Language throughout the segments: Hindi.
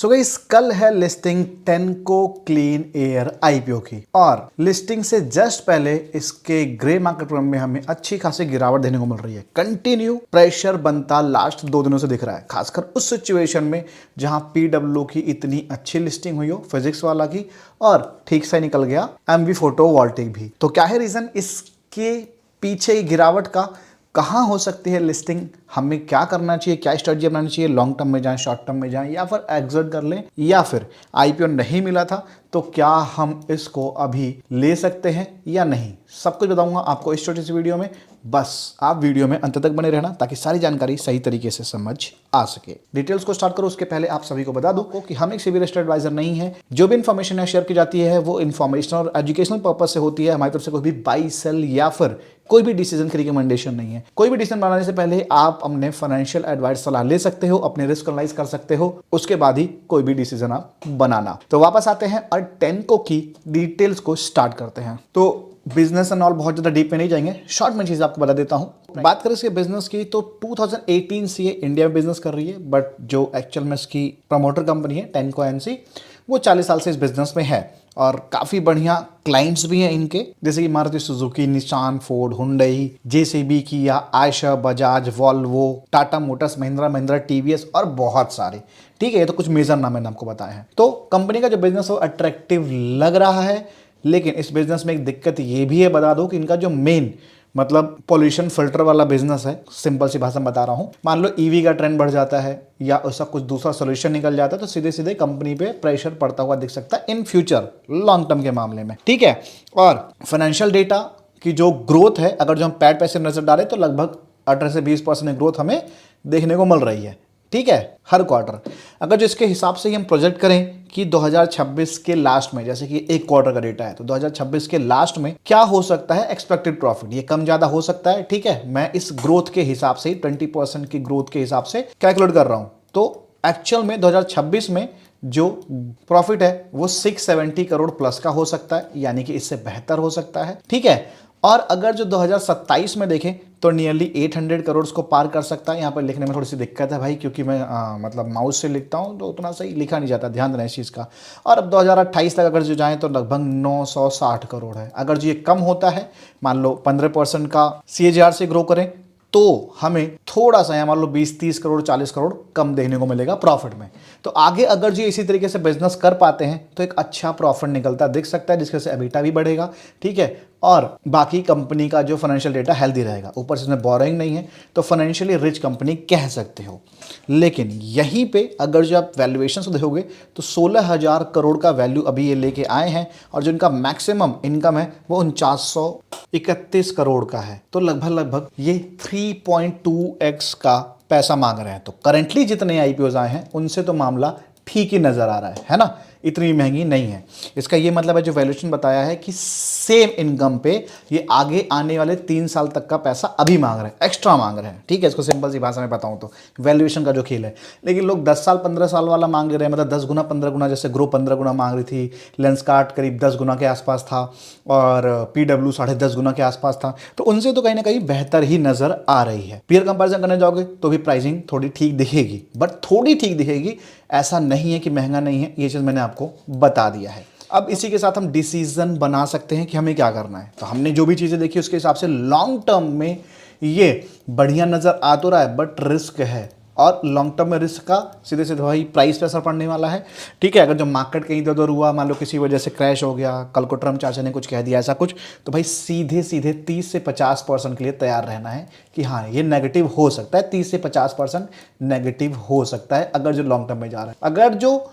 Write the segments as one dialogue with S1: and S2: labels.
S1: सो गाइस कल है लिस्टिंग टेनको क्लीन एयर आईपीओ की और लिस्टिंग से जस्ट पहले इसके ग्रे मार्केट में हमें अच्छी खासी गिरावट देखने को मिल रही है। कंटिन्यू प्रेशर बनता लास्ट 2 दिनों से दिख रहा है, खासकर उस सिचुएशन में जहां पीडब्ल्यू की इतनी अच्छी लिस्टिंग हुई हो फिजिक्स वाला की और ठीक से निकल गया एमवी फोटोवोल्टिक भी। तो क्या है रीजन इसके पीछे गिरावट का, कहाँ हो सकती है लिस्टिंग, हमें क्या करना चाहिए, क्या स्ट्रेटजी अपनानी चाहिए, लॉन्ग टर्म में जाएं, शॉर्ट टर्म में जाएं या फिर एग्जिट कर लें, या फिर आईपीओ नहीं मिला था तो क्या हम इसको अभी ले सकते हैं या नहीं, सब कुछ बताऊंगा आपको इस छोटी सी वीडियो में। बस आप वीडियो में अंत तक बने रहना ताकि सारी जानकारी सही तरीके से समझ आ सके। डिटेल्स को स्टार्ट करो उसके पहले आप सभी को बता दो कि हम एक सिविल रजिस्टर्ड एडवाइजर नहीं है। जो भी इन्फॉर्मेशन शेयर की जाती है वो इन्फॉर्मेशन और एजुकेशनल पर्पज से होती है। हमारी तरफ से कोई भी बाई सेल या फिर कोई भी डिसीजन की रिकमेंडेशन नहीं है। कोई भी डिसीजन बनाने से पहले आप अपने फाइनेंशियल एडवाइस सलाह ले सकते हो, अपने रिस्क एनालाइज कर सकते हो, उसके बाद ही कोई भी डिसीजन आप बनाना। तो वापस आते हैं और टेनको की डिटेल्स को स्टार्ट करते हैं। तो बिजनेस एंड ऑल बहुत ज्यादा डीप में नहीं जाएंगे, शॉर्ट में चीज आपको बता देता हूं। बात करें इसके बिजनेस की तो 2018 से ये इंडिया में बिजनेस कर रही है, बट जो एक्चुअल में इसकी प्रमोटर कंपनी है टेनको एनसी वो 40 साल से इस बिजनेस में है और काफी बढ़िया क्लाइंट्स भी हैं इनके, जैसे कि Maruti Suzuki, Nissan, Ford, Hyundai, JCB, Kia, Eicher, Bajaj, Volvo, Tata motors, Mahindra Mahindra, TVS और बहुत सारे। ठीक है, ये तो कुछ मेजर नाम मैंने आपको बताए हैं। तो कंपनी का जो बिजनेस है वो अट्रैक्टिव लग रहा है, लेकिन इस बिजनेस में एक दिक्कत ये भी है, बता दो कि इनका जो मेन मतलब पॉल्यूशन फिल्टर वाला बिजनेस है, सिंपल सी भाषा में बता रहा हूं, मान लो ईवी का ट्रेंड बढ़ जाता है या उसका कुछ दूसरा सोल्यूशन निकल जाता है तो सीधे सीधे कंपनी पे प्रेशर पड़ता हुआ दिख सकता है इन फ्यूचर लॉन्ग टर्म के मामले में। ठीक है, और फाइनेंशियल डेटा की जो ग्रोथ है, अगर जो हम पैड पैसे नजर डालें तो लगभग 18 से 20% ग्रोथ हमें देखने को मिल रही है। ठीक है, हर क्वार्टर। अगर जो इसके हिसाब से ही हम प्रोजेक्ट करें कि 2026 के लास्ट में, जैसे कि एक क्वार्टर का डेटा है तो 2026 के लास्ट में क्या हो सकता है एक्सपेक्टेड प्रॉफिट, ये कम ज्यादा हो सकता है। ठीक है, मैं इस ग्रोथ के हिसाब से 20% की ग्रोथ के हिसाब से कैलकुलेट कर रहा हूं। तो एक्चुअल में 2026 में जो प्रॉफिट है वो 670 करोड़ प्लस का हो सकता है, यानी कि इससे बेहतर हो सकता है। ठीक है, और अगर जो 2027 में देखें तो नियरली 800 करोड़ को पार कर सकता है। यहाँ पर लिखने में थोड़ी सी दिक्कत है भाई, क्योंकि मैं मतलब माउस से लिखता हूँ तो उतना सही लिखा नहीं जाता, ध्यान देना इस चीज़ का। और अब 2028 तक अगर जो जाए तो लगभग 960 करोड़ है। अगर जो ये कम होता है, मान लो 15% का CAGR से ग्रो करें तो हमें थोड़ा सा, मान लो 20-30 करोड़ 40 करोड़ कम देखने को मिलेगा प्रॉफिट में। तो आगे अगर जो इसी तरीके से बिजनेस कर पाते हैं तो एक अच्छा प्रॉफिट निकलता दिख सकता है, जिसके से एबिटा भी बढ़ेगा। ठीक है, और बाकी कंपनी का जो फाइनेंशियल डेटा हेल्दी रहेगा, ऊपर से इसमें बोरिंग नहीं है तो फाइनेंशियली रिच कंपनी कह सकते हो। लेकिन यहीं पे अगर जो आप वैल्यूएशन को देखोगे तो 16,000 करोड़ का वैल्यू अभी ये लेके आए हैं और जो इनका मैक्सिमम इनकम है वो 4931 करोड़ का है। तो लगभग ये 3.2x का पैसा मांग रहे हैं। तो करेंटली जितने आईपीओज आए हैं उनसे तो मामला ठीक ही नजर आ रहा है ना, इतनी महंगी नहीं है। इसका ये मतलब है जो वैल्यूएशन बताया है कि सेम इनकम पे ये आगे आने वाले 3 साल तक का पैसा अभी मांग रहे हैं, एक्स्ट्रा मांग रहे हैं। ठीक है, इसको सिंपल सी भाषा में बताऊं तो वैल्यूएशन का जो खेल है। लेकिन लोग 10 साल 15 साल वाला मांग रहे हैं, मतलब 10 गुना 15 गुना, जैसे ग्रो 15 गुना मांग रही थी, लेंसकार्ट करीब 10 गुना के आसपास था और पीडब्ल्यू 10.5 गुना के आसपास था। तो उनसे तो कहीं ना कहीं बेहतर ही नजर आ रही है। पीयर कंपेरिजन करने जाओगे तो भी प्राइसिंग थोड़ी ठीक दिखेगी, बट थोड़ी ठीक दिखेगी, ऐसा नहीं है कि महंगा नहीं है। ये चीज मैंने आपको बता दिया है। अब इसी के साथ हम डिसीजन बना सकते हैं कि हमें क्या करना है। तो हमने जो भी चीजें देखी उसके हिसाब से लॉन्ग टर्म में ये बढ़िया नजर आ तो रहा है, बट रिस्क है और लॉन्ग टर्म में रिस्क का सीधे सीधे भाई प्राइस पे असर पड़ने वाला है। ठीक है, अगर जो मार्केट कहीं इधर उधर हुआ, मान लो किसी वजह से क्रैश हो गया, कल को ट्रम्प चाचा ने कुछ कह दिया ऐसा कुछ, तो भाई सीधे सीधे 30 से 50% के लिए तैयार रहना है कि हाँ ये नेगेटिव हो सकता है, 30 से 50% नेगेटिव हो सकता है अगर जो लॉन्ग टर्म में जा रहा है। अगर जो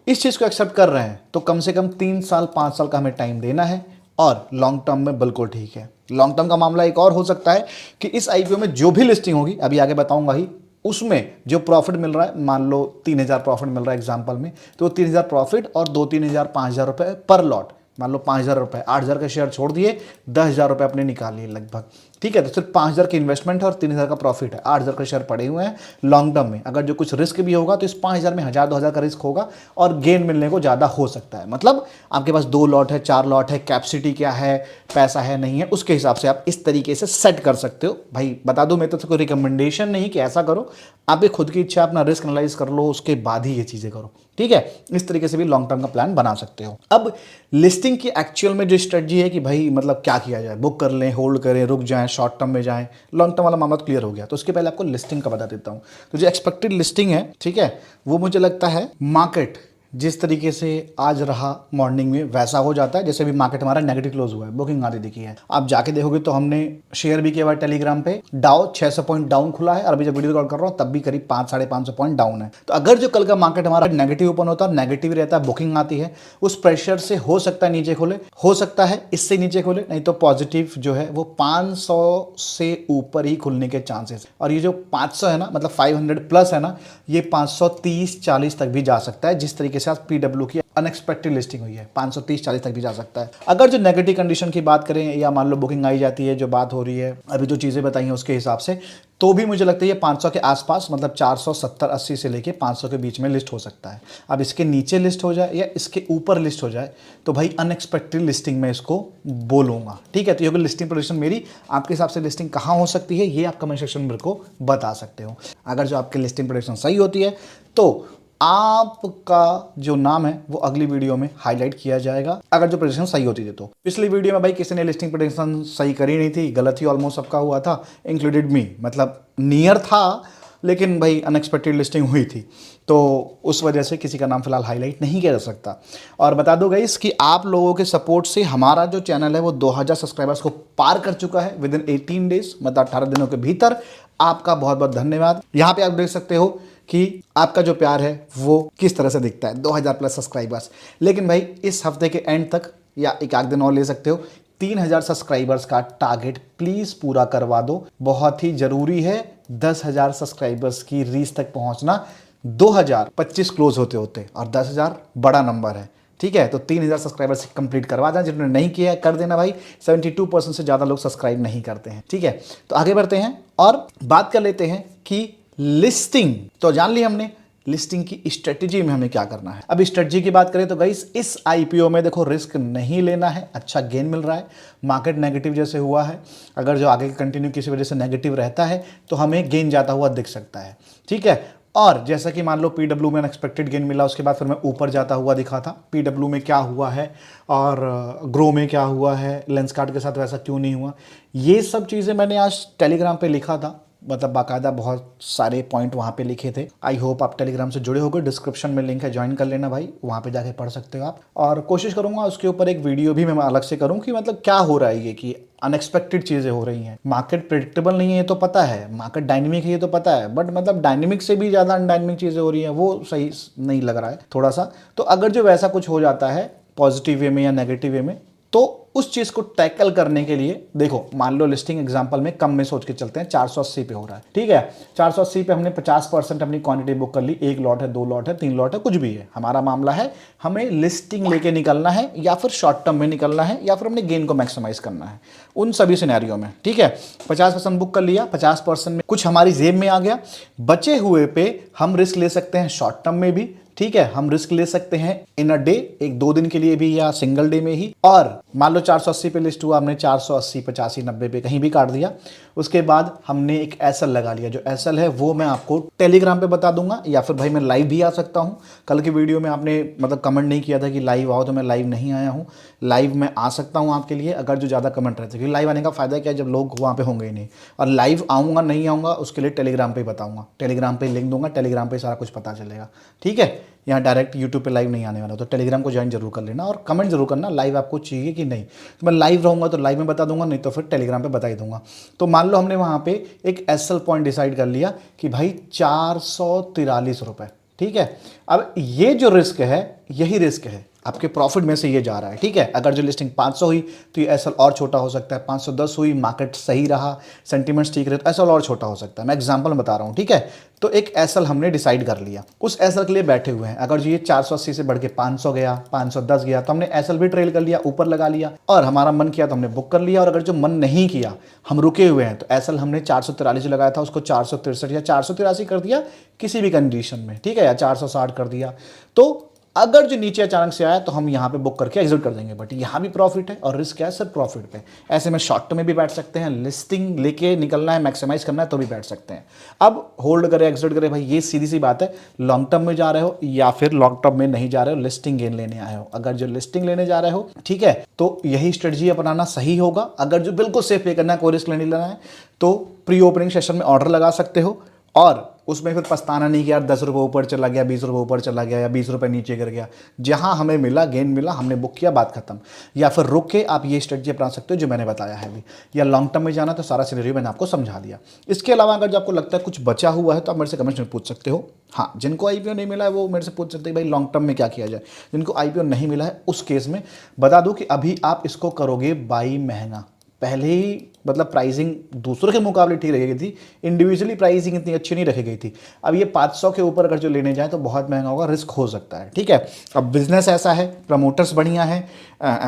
S1: इस चीज को एक्सेप्ट कर रहे हैं तो कम से कम 3 साल 5 साल का हमें टाइम देना है और लॉन्ग टर्म में बिल्कुल ठीक है। लॉन्ग टर्म का मामला एक और हो सकता है कि इस आईपीओ में जो भी लिस्टिंग होगी, अभी आगे बताऊंगा ही, उसमें जो प्रॉफिट मिल रहा है, मान लो 3,000 प्रॉफिट मिल रहा है एग्जांपल में, तो 3,000 प्रॉफिट और 2-3 हज़ार 5,000 रुपए पर लॉट, मान लो 5,000 रुपए, 8,000 का शेयर छोड़ दिए, 10,000 रुपए अपने निकाल लिए लगभग। ठीक है, तो सिर्फ 5,000 की इन्वेस्टमेंट है और 3,000 का प्रॉफिट है, 8,000 के शेयर पड़े हुए हैं लॉन्ग टर्म में। अगर जो कुछ रिस्क भी होगा तो इस 5,000 में 1,000-2,000 का रिस्क होगा और गेन मिलने को ज़्यादा हो सकता है। मतलब आपके पास 2 लॉट है, 4 लॉट है, कैपेसिटी क्या है, पैसा है नहीं है, उसके हिसाब से आप इस तरीके से सेट कर सकते हो। भाई बता दो, मैं तो कोई रिकमेंडेशन नहीं कि ऐसा करो, आप खुद की इच्छा, अपना रिस्क एनालाइज कर लो, उसके बाद ही ये चीज़ें करो। ठीक है, इस तरीके से भी लॉन्ग टर्म का प्लान बना सकते हो। अब लिस्टिंग की एक्चुअल में जो स्ट्रेटजी है कि भाई मतलब क्या किया जाए, बुक कर लें, होल्ड करें, रुक जाएं, शॉर्ट टर्म में जाएं, लॉन्ग टर्म वाला मामला तो क्लियर हो गया। तो उसके पहले आपको लिस्टिंग का बता देता हूं। तो जो एक्सपेक्टेड लिस्टिंग है, ठीक है, वो मुझे लगता है मार्केट जिस तरीके से आज रहा मॉर्निंग में वैसा हो जाता है। जैसे भी मार्केट हमारा नेगेटिव क्लोज हुआ है, बुकिंग आधी दिखी है, आप जाके देखोगे तो हमने शेयर भी किया हुआ टेलीग्राम पे, डाउ 600 पॉइंट डाउन खुला है और अभी जब वीडियो रिकॉर्ड कर रहा हूँ तब भी करीब 500-550 पॉइंट डाउन है। तो अगर जो कल का मार्केट हमारा नेगेटिव ओपन होता है, नेगेटिव रहता है, बुकिंग आती है, उस प्रेशर से हो सकता है नीचे खोले, हो सकता है इससे नीचे खोले, नहीं तो पॉजिटिव जो है वो 500 से ऊपर ही खुलने के चांसेस। और ये जो 500 है ना, मतलब 500 प्लस है ना, ये 530-40 तक भी जा सकता है। जिस तरीके से आज पीडब्ल्यू की अनएक्सपेक्टेड लिस्टिंग हुई है, 530-40 तक भी जा सकता है। अगर जो नेगेटिव कंडीशन की बात करें या मान लो बुकिंग आई जाती है, जो बात हो रही है अभी जो चीज़ें बताई हैं उसके हिसाब से, तो भी मुझे लगता है ये 500 के आसपास, मतलब 470-80 से लेके 500 के बीच में लिस्ट हो सकता है। अब इसके नीचे लिस्ट हो जाए या इसके ऊपर लिस्ट हो जाए तो भाई अनएक्सपेक्टेड लिस्टिंग में इसको बोलूँगा, ठीक है। तो ये लिस्टिंग पोजीशन मेरी, आपके हिसाब से लिस्टिंग कहाँ हो सकती है ये आप कमेंट सेक्शन में मेरे को बता सकते हो। अगर जो आपकी लिस्टिंग पोजीशन सही होती है तो आपका जो नाम है वो अगली वीडियो में हाईलाइट किया जाएगा, अगर जो प्रेडिक्शन सही होती थी। तो पिछली वीडियो में भाई किसी ने लिस्टिंग प्रेडिक्शन सही करी नहीं थी, गलत ही ऑलमोस्ट सबका हुआ था, इंक्लूडेड मी, मतलब नियर था लेकिन भाई अनएक्सपेक्टेड लिस्टिंग हुई थी, तो उस वजह से किसी का नाम फिलहाल हाईलाइट नहीं किया जा सकता। और बता दो गाइस कि आप लोगों के सपोर्ट से हमारा जो चैनल है वो 2000 सब्सक्राइबर्स को पार कर चुका है विद इन 18 डेज, मतलब 18 दिनों के भीतर। आपका बहुत बहुत धन्यवाद। यहाँ पे आप देख सकते हो कि आपका जो प्यार है वो किस तरह से दिखता है, 2000 प्लस सब्सक्राइबर्स। लेकिन भाई इस हफ्ते के एंड तक या एक आध दिन और ले सकते हो, 3000 सब्सक्राइबर्स का टारगेट प्लीज़ पूरा करवा दो, बहुत ही ज़रूरी है। 10,000 सब्सक्राइबर्स की रीच तक पहुंचना 2025 क्लोज होते होते, और 10,000 बड़ा नंबर है, ठीक है। तो 3000 सब्सक्राइबर्स कंप्लीट करवा दें, जिन्होंने नहीं किया है कर देना भाई। 72% से ज़्यादा लोग सब्सक्राइब नहीं करते हैं, ठीक है। तो आगे बढ़ते हैं और बात कर लेते हैं कि लिस्टिंग तो जान ली हमने, लिस्टिंग की स्ट्रेटजी में हमें क्या करना है। अब स्ट्रेटजी की बात करें तो गाइस इस आईपीओ में देखो रिस्क नहीं लेना है, अच्छा गेन मिल रहा है, मार्केट नेगेटिव जैसे हुआ है, अगर जो आगे कंटिन्यू किसी वजह से नेगेटिव रहता है तो हमें गेन जाता हुआ दिख सकता है, ठीक है। और जैसा कि मान लो पीडब्ल्यू में अनएक्सपेक्टेड गेन मिला, उसके बाद फिर मैं ऊपर जाता हुआ दिखा था। पीडब्ल्यू में क्या हुआ है और ग्रो में क्या हुआ है, लेंसकार्ट के साथ वैसा क्यों नहीं हुआ, ये सब चीज़ें मैंने आज टेलीग्राम पे लिखा था, मतलब बाकायदा बहुत सारे पॉइंट वहाँ पे लिखे थे। आई होप आप टेलीग्राम से जुड़े होगे, डिस्क्रिप्शन में लिंक है, ज्वाइन कर लेना भाई, वहाँ पे जाके पढ़ सकते हो आप। और कोशिश करूँगा उसके ऊपर एक वीडियो भी मैं अलग से करूँ कि मतलब क्या हो रहा है, ये कि अनएक्सपेक्टेड चीज़ें हो रही हैं। मार्केट प्रेडिक्टेबल नहीं है ये तो पता है, मार्केट डायनेमिक है ये तो पता है, बट मतलब डायनेमिक से भी ज़्यादा अनडायनेमिक चीज़ें हो रही हैं, वो सही नहीं लग रहा है थोड़ा सा। तो अगर जो वैसा कुछ हो जाता है पॉजिटिव वे में या नेगेटिव वे में, तो उस चीज को टैकल करने के लिए देखो, मान लो लिस्टिंग एग्जांपल में कम में सोच के चलते हैं, 480 पे हो रहा है, ठीक है। 480 पे हमने 50% अपनी क्वांटिटी बुक कर ली, 1 लॉट है, 2 लॉट है, 3 लॉट है, कुछ भी है। हमारा मामला है हमें लिस्टिंग लेके निकलना है या फिर शॉर्ट टर्म में निकलना है या फिर अपने गेन को मैक्सिमाइज करना है, उन सभी सिनेरियो में, ठीक है। 50% बुक कर लिया, 50% में कुछ हमारी जेब में आ गया, बचे हुए पे हम रिस्क ले सकते हैं शॉर्ट टर्म में भी, ठीक है। हम रिस्क ले सकते हैं इन अ डे, 1-2 दिन के लिए भी या सिंगल डे में ही। और मान लो 480 पे लिस्ट हुआ, हमने 480, 85, 90 पे कहीं भी काट दिया, उसके बाद हमने एक एसएल लगा लिया। जो एसएल है वो मैं आपको टेलीग्राम पे बता दूंगा, या फिर भाई मैं लाइव भी आ सकता हूं। कल की वीडियो में आपने मतलब कमेंट नहीं किया था कि लाइव आओ, तो मैं लाइव नहीं आया हूं, लाइव में आ सकता हूं आपके लिए अगर जो ज़्यादा कमेंट रहते, क्योंकि लाइव आने का फायदा क्या है जब लोग वहाँ पे होंगे ही नहीं। और लाइव आऊँगा नहीं आऊँगा उसके लिए टेलीग्राम पे बताऊँगा, टेलीग्राम पे लिंक दूंगा, टेलीग्राम पे सारा कुछ पता चलेगा, ठीक है। यहाँ डायरेक्ट यूट्यूब पे लाइव नहीं आने वाला, तो टेलीग्राम को ज्वाइन जरूर कर लेना और कमेंट जरूर करना लाइव आपको चाहिए कि नहीं। तो मैं लाइव रहूँगा तो लाइव में बता दूंगा, नहीं तो फिर टेलीग्राम पे बता ही दूंगा। तो मान लो हमने वहाँ पे एक एसएल पॉइंट डिसाइड कर लिया कि भाई 443 रुपये, ठीक है। अब ये जो रिस्क है यही रिस्क है, आपके प्रॉफिट में से ये जा रहा है, ठीक है। अगर जो लिस्टिंग 500 हुई तो ये एसएल और छोटा हो सकता है, 510 हुई, मार्केट सही रहा, सेंटीमेंट्स ठीक रहे तो एसएल और छोटा हो सकता है। मैं एग्जांपल बता रहा हूँ, ठीक है। तो एक एसएल हमने डिसाइड कर लिया, उस एसएल के लिए बैठे हुए हैं। अगर जो ये 480 से बढ़ के 500 गया, 510 गया, तो हमने एसएल भी ट्रेल कर लिया, ऊपर लगा लिया, और हमारा मन किया तो हमने बुक कर लिया। और अगर जो मन नहीं किया, हम रुके हुए हैं, तो एसएल हमने 443 लगाया था, उसको 463 या 483 कर दिया किसी भी कंडीशन में, ठीक है, या 460 कर दिया। तो अगर जो नीचे अचानक से आया तो हम यहाँ पे बुक करके एग्जिट कर देंगे, बट यहाँ भी प्रॉफिट है और रिस्क क्या है, सिर्फ प्रॉफिट पे। ऐसे में शॉर्ट टर्म में भी बैठ सकते हैं, लिस्टिंग लेके निकलना है, मैक्सिमाइज करना है तो भी बैठ सकते हैं। अब होल्ड करें एग्जिट करें भाई, ये सीधी सी बात है। लॉन्ग टर्म में जा रहे हो या फिर लॉन्ग टर्म में नहीं जा रहे हो, लिस्टिंग गेन लेने आए हो। अगर जो लिस्टिंग लेने जा रहे हो, ठीक है, तो यही स्ट्रेटजी अपनाना सही होगा। अगर जो बिल्कुल सेफ पे करना है, कोई रिस्क नहीं लेना है, तो प्री ओपनिंग सेशन में ऑर्डर लगा सकते हो और उसमें फिर पछताना नहीं कि यार 10 रुपये ऊपर चला गया, 20 रुपये ऊपर चला गया या 20 रुपये नीचे गिर गया। जहां हमें मिला, गेन मिला, हमने बुक किया, बात खत्म। या फिर रुक के आप ये स्ट्रेटजी अपना सकते हो जो मैंने बताया है अभी। या लॉन्ग टर्म में जाना तो सारा सिनेरियो मैंने आपको समझा दिया। इसके अलावा अगर जो आपको लगता है कुछ बचा हुआ है तो आप मेरे से कमेंट्स में पूछ सकते हो। हाँ, जिनको आईपीओ नहीं मिला है वो मेरे से पूछ सकते हैं भाई लॉन्ग टर्म में क्या किया जाए। जिनको आईपीओ नहीं मिला है उस केस में बता दूं कि अभी आप इसको करोगे बाई महंगा। पहले ही मतलब प्राइसिंग दूसरों के मुकाबले ठीक रखी गई थी, इंडिविजुअली प्राइसिंग इतनी अच्छी नहीं रखी गई थी। अब ये 500 के ऊपर अगर जो लेने जाए तो बहुत महंगा होगा, रिस्क हो सकता है, ठीक है। अब बिजनेस ऐसा है, प्रमोटर्स बढ़िया है,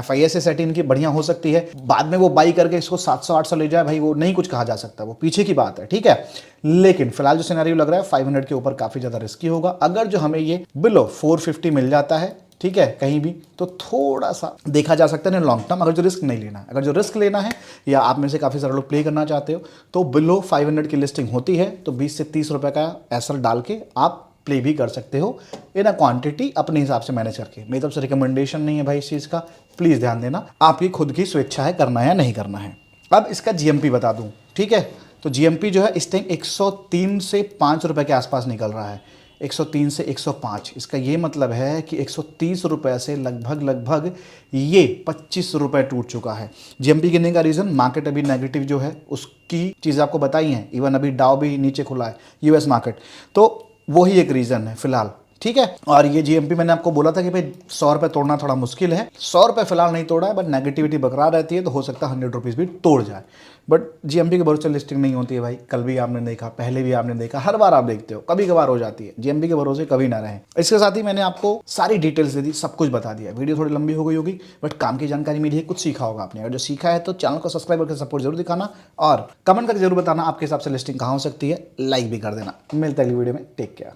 S1: FIS सेट इनकी बढ़िया हो सकती है, बाद में वो बाई करके इसको 700-800 ले जाए भाई, वो नहीं कुछ कहा जा सकता, वो पीछे की बात है, ठीक है। लेकिन फिलहाल जो सिनेरियो लग रहा है 500 के ऊपर काफ़ी ज़्यादा रिस्की होगा। अगर जो हमें ये बिलो 450 मिल जाता है, ठीक है, कहीं भी, तो थोड़ा सा देखा जा सकता है लॉन्ग टर्म। अगर जो रिस्क नहीं लेना है, अगर जो रिस्क लेना है या आप में से काफ़ी सारे लोग प्ले करना चाहते हो तो बिलो 500 की लिस्टिंग होती है तो 20 से 30 रुपए का एसएल डाल के आप प्ले भी कर सकते हो इन अ क्वांटिटी अपने हिसाब से मैनेज करके। मेरी तरफ से रिकमेंडेशन नहीं है भाई इस चीज़ का, प्लीज़ ध्यान देना, आपकी खुद की स्वेच्छा है करना है या नहीं करना है। अब इसका GMP बता दूँ, ठीक है। तो GMP जो है इस टाइम 103 से 5 रुपये के आसपास निकल रहा है, 103 से 105। इसका ये मतलब है कि 130 रुपये से लगभग ये 25 रुपये टूट चुका है। GMP गिरने का रीज़न, मार्केट अभी नेगेटिव जो है उसकी चीज़ आपको बताई हैं, इवन अभी डाउ भी नीचे खुला है US मार्केट, तो वही एक रीज़न है फिलहाल, ठीक है। और ये GMP मैंने आपको बोला था कि भाई 100 रुपये तोड़ना थोड़ा मुश्किल है, 100 रुपये फिलहाल नहीं तोड़ा है, बट नेगेटिविटी बरकरार रहती है तो हो सकता है 100 रुपीज़ भी तोड़ जाए। बट GMP के भरोसे लिस्टिंग नहीं होती है भाई, कल भी आपने देखा, पहले भी आपने देखा, हर बार आप देखते हो, कभी कभार हो जाती है। GMP के भरोसे कभी ना रहें। इसके साथ ही मैंने आपको सारी डिटेल्स दे दी, सब कुछ बता दिया। वीडियो थोड़ी लंबी हो गई होगी बट काम की जानकारी मिली है, कुछ सीखा होगा आपने। अगर जो सीखा है तो चैनल को सब्सक्राइब करके सपोर्ट जरूर दिखाना और कमेंट करके जरूर बताना आपके हिसाब से लिस्टिंग कहाँ हो सकती है, लाइक भी कर देना। मिलता है अगली वीडियो में, टेक केयर।